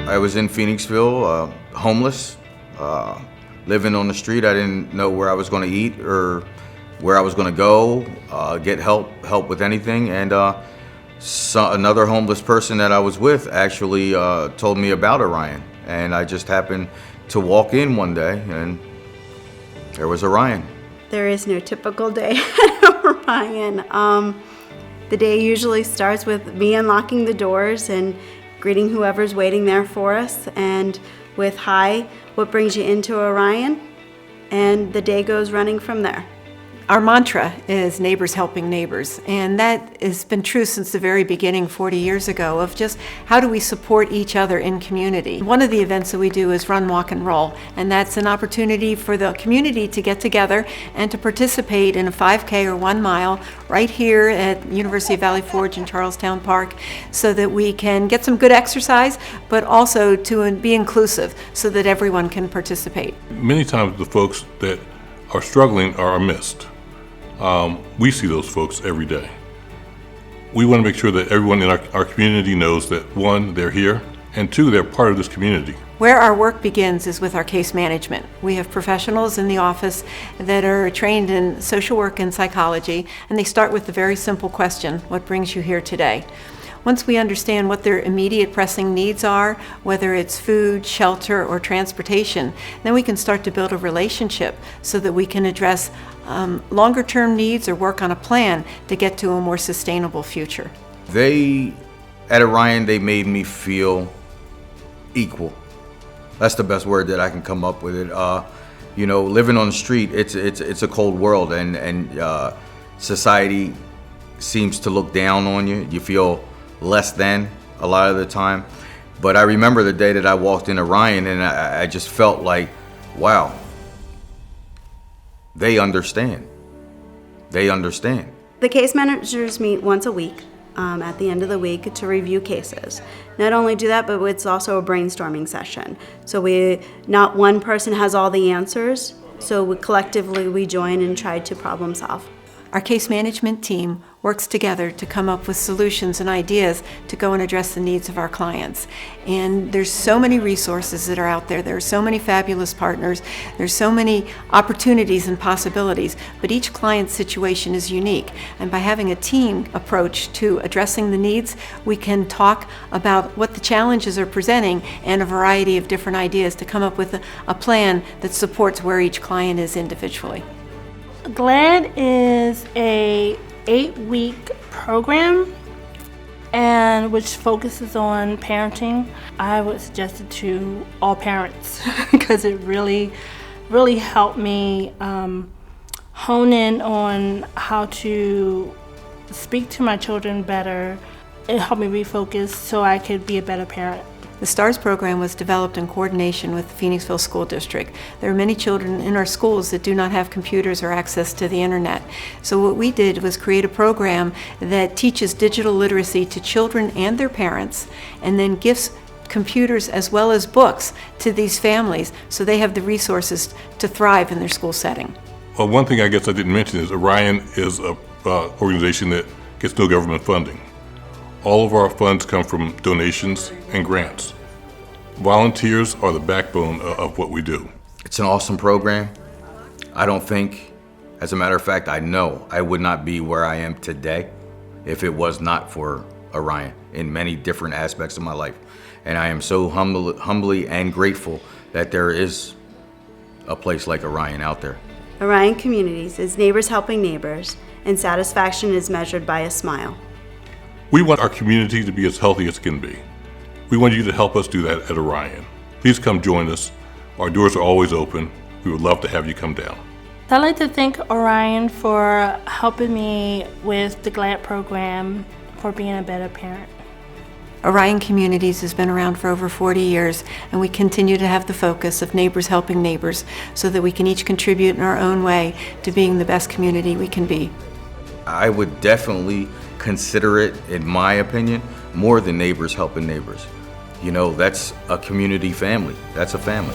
I was in Phoenixville, homeless, living on the street. I didn't know where I was going to eat or where I was going to go, get help with anything. And another homeless person that I was with actually told me about Orion. And I just happened to walk in one day and there was Orion. There is no typical day at Orion. The day usually starts with me unlocking the doors and greeting whoever's waiting there for us, and with "Hi, what brings you into Orion?" And the day goes running from there. Our mantra is neighbors helping neighbors, and that has been true since the very beginning 40 years ago of just how do we support each other in community. One of the events that we do is Run, Walk, and Roll, and that's an opportunity for the community to get together and to participate in a 5K or 1 mile right here at University of Valley Forge in Charlestown Park so that we can get some good exercise, but also to be inclusive so that everyone can participate. Many times the folks that are struggling are missed. We see those folks every day. We want to make sure that everyone in our community knows that, one, they're here, and two, they're part of this community. Where our work begins is with our case management. We have professionals in the office that are trained in social work and psychology, and they start with the very simple question, what brings you here today? Once we understand what their immediate pressing needs are, whether it's food, shelter, or transportation, then we can start to build a relationship so that we can address longer-term needs or work on a plan to get to a more sustainable future. At Orion, they made me feel equal. That's the best word that I can come up with it. Living on the street, it's a cold world, and society seems to look down on you. You feel less than a lot of the time. But I remember the day that I walked in Orion, and I just felt like, wow, they understand. They understand. The case managers meet once a week at the end of the week to review cases. Not only do that, but it's also a brainstorming session. So not one person has all the answers, so collectively we join and try to problem solve. Our case management team works together to come up with solutions and ideas to go and address the needs of our clients. And there's so many resources that are out there. There are so many fabulous partners. There's so many opportunities and possibilities, but each client's situation is unique. And by having a team approach to addressing the needs, we can talk about what the challenges are presenting and a variety of different ideas to come up with a plan that supports where each client is individually. GLAD is a 8-week program and which focuses on parenting. I would suggest it to all parents because it really helped me hone in on how to speak to my children better. It helped me refocus so I could be a better parent. The STARS program was developed in coordination with the Phoenixville School District. There are many children in our schools that do not have computers or access to the internet. So what we did was create a program that teaches digital literacy to children and their parents, and then gives computers as well as books to these families so they have the resources to thrive in their school setting. Well, one thing I guess I didn't mention is Orion is an organization that gets no government funding. All of our funds come from donations and grants. Volunteers are the backbone of what we do. It's an awesome program. I don't think, as a matter of fact, I know I would not be where I am today if it was not for Orion in many different aspects of my life. And I am so humbly and grateful that there is a place like Orion out there. Orion Communities is neighbors helping neighbors, and satisfaction is measured by a smile. We want our community to be as healthy as it can be. We want you to help us do that at Orion. Please come join us. Our doors are always open. We would love to have you come down. I'd like to thank Orion for helping me with the GLAD program, for being a better parent. Orion Communities has been around for over 40 years, and we continue to have the focus of neighbors helping neighbors so that we can each contribute in our own way to being the best community we can be. I would definitely consider it, in my opinion, more than neighbors helping neighbors. That's a community family. That's a family.